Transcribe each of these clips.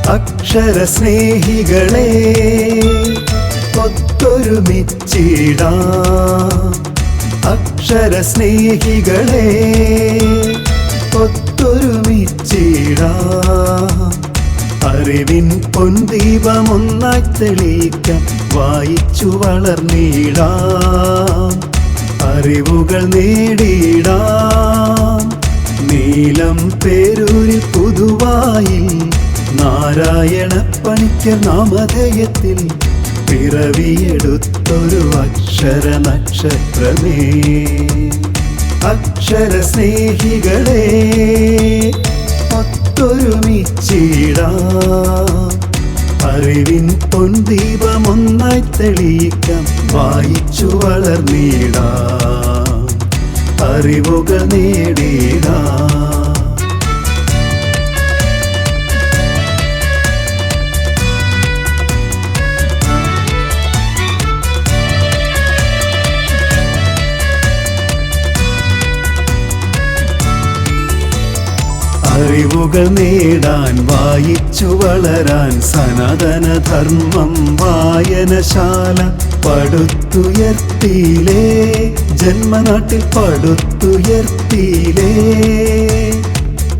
അക്ഷര സ്നേഹികളെ ഒത്തൊരുമിച്ചിടാം. അക്ഷര സ്നേഹികളെ ഒത്തൊരുമിച്ചിടാം. അറിവിൻ പൊൻദീപമൊന്നായി തെളിയിക്കാം, വായിച്ചു വളർന്നിടാം, അറിവുകൾ നേടിയിടാം. നീലം പേരൂരിൽ പുതുവായിൽ നാരായണ പണിക്കർ നാമധേയത്തിൽ പിറവിയെടുത്തൊരു അക്ഷര നക്ഷത്രമേ. അക്ഷര സ്നേഹികളെ ഒത്തൊരുമിച്ചിടാം. അറിവിൻ പൊൻദീപമൊന്നായി തെളിയിക്കാം, വായിച്ചു വളർന്നിടാം, അറിവുകൾ നേടിടാം. അറിവുകൾ നേടാൻ വായിച്ചു വളരാൻ സനാതന ധർമ്മം വായനശാല പടുത്തുയർത്തിയിലേ. ജന്മനാട്ടിൽ പടുത്തുയർത്തിയിലേ.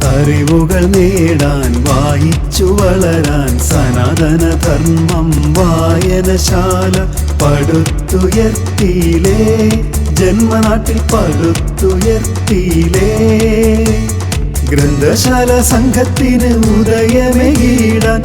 അറിവുകൾ നേടാൻ വായിച്ചു വളരാൻ സനാതന ധർമ്മം വായനശാല പടുത്തുയർത്തിയിലേ. ജന്മനാട്ടിൽ പടുത്തുയർത്തിയിലേ. ഗ്രന്ഥശാല സംഘത്തിന് ഉദയമേകിടാൻ